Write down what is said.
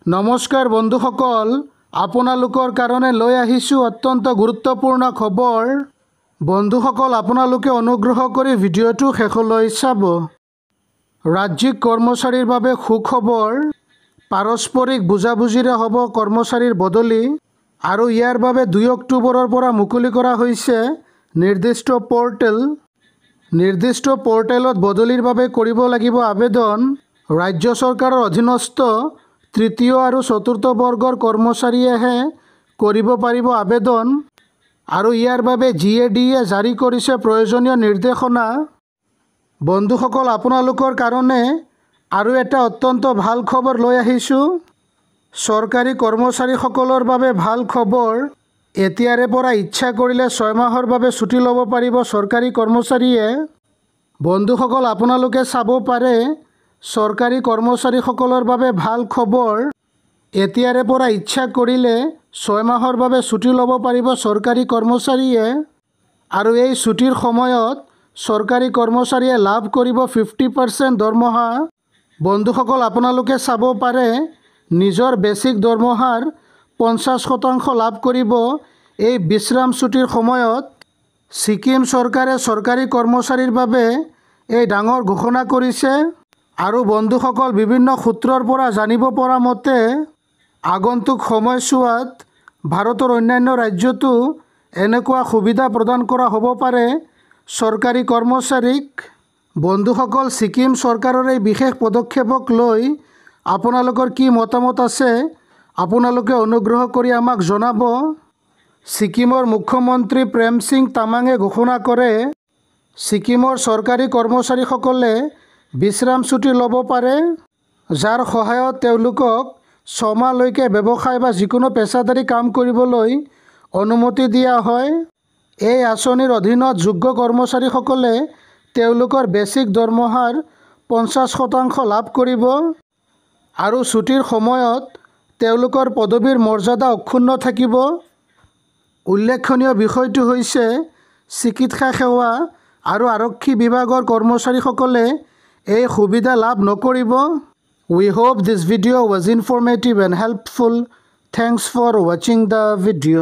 নমস্কাৰ বন্ধুসকল, আপোনালোকৰ কাৰণে লৈ আহিছোঁ অত্যন্ত গুৰুত্বপূৰ্ণ খবৰ। বন্ধুসকল, আপোনালোকে অনুগ্ৰহ কৰি ভিডিঅ'টো শেষলৈ চাব। ৰাজ্যিক কৰ্মচাৰীৰ বাবে সুখবৰ। পাৰস্পৰিক বুজাবুজিৰে হ'ব কৰ্মচাৰীৰ বদলি আৰু ইয়াৰ বাবে 2 অক্টোবৰৰ পৰা মুকলি কৰা হৈছে নিৰ্দিষ্ট পৰ্টেল। নিৰ্দিষ্ট পৰ্টেলত বদলিৰ বাবে কৰিব লাগিব আবেদন। ৰাজ্য চৰকাৰৰ অধীনস্থ তৃতীয় আৰু চতুৰ্থ বৰ্গৰ কৰ্মচাৰীয়েহে কৰিব পাৰিব আবেদন আৰু ইয়াৰ বাবে GADয়ে জাৰি কৰিছে প্ৰয়োজনীয় নিৰ্দেশনা। বন্ধুসকল, আপোনালোকৰ কাৰণে আৰু এটা অত্যন্ত ভাল খবৰ লৈ আহিছোঁ। চৰকাৰী কৰ্মচাৰীসকলৰ বাবে ভাল খবৰ। এতিয়াৰে পৰা ইচ্ছা কৰিলে 6 মাহৰ বাবে ছুটি ল'ব পাৰিব চৰকাৰী কৰ্মচাৰীয়ে। বন্ধুসকল, আপোনালোকে চাব পাৰে চৰকাৰী কৰ্মচাৰীসকলৰ বাবে ভাল খবৰ। এতিয়াৰে পৰা ইচ্ছা কৰিলে 6 মাহৰ বাবে ছুটি ল'ব পাৰিব চৰকাৰী কৰ্মচাৰীয়ে আৰু এই ছুটিৰ সময়ত চৰকাৰী কৰ্মচাৰীয়ে লাভ কৰিব 50% দৰমহা। বন্ধুসকল, আপোনালোকে চাব পাৰে নিজৰ বেছিক দৰমহাৰ 50% লাভ কৰিব এই বিশ্ৰাম ছুটিৰ সময়ত। ছিকিম চৰকাৰে চৰকাৰী কৰ্মচাৰীৰ বাবে এই ডাঙৰ ঘোষণা কৰিছে আৰু বন্ধুসকল, বিভিন্ন সূত্ৰৰ পৰা জানিব পৰা মতে আগন্তুক সময়ছোৱাত ভাৰতৰ অন্যান্য ৰাজ্যতো এনেকুৱা সুবিধা প্ৰদান কৰা হ'ব পাৰে চৰকাৰী কৰ্মচাৰীক। বন্ধুসকল, ছিকিম চৰকাৰৰ এই বিশেষ পদক্ষেপক লৈ আপোনালোকৰ কি মতামত আছে আপোনালোকে অনুগ্ৰহ কৰি আমাক জনাব। ছিকিমৰ মুখ্যমন্ত্ৰী প্ৰেম সিং তামাঙে ঘোষণা কৰে ছিকিমৰ চৰকাৰী কৰ্মচাৰীসকলে বিশ্ৰাম ছুটি ল'ব পাৰে, যাৰ সহায়ত তেওঁলোকক 6 মাহলৈকে ব্যৱসায় বা যিকোনো পেছাদাৰী কাম কৰিবলৈ অনুমতি দিয়া হয়। এই আঁচনিৰ অধীনত যোগ্য কৰ্মচাৰীসকলে তেওঁলোকৰ বেছিক দৰমহাৰ 50% লাভ কৰিব আৰু ছুটিৰ সময়ত তেওঁলোকৰ পদবীৰ মৰ্যাদা অক্ষুণ্ণ থাকিব। উল্লেখনীয় বিষয়টো হৈছে চিকিৎসা সেৱা আৰু আৰক্ষী বিভাগৰ কৰ্মচাৰীসকলে এই সুবিধা লাভ নকৰিব। We hope this video was informative and helpful. Thanks for watching the video.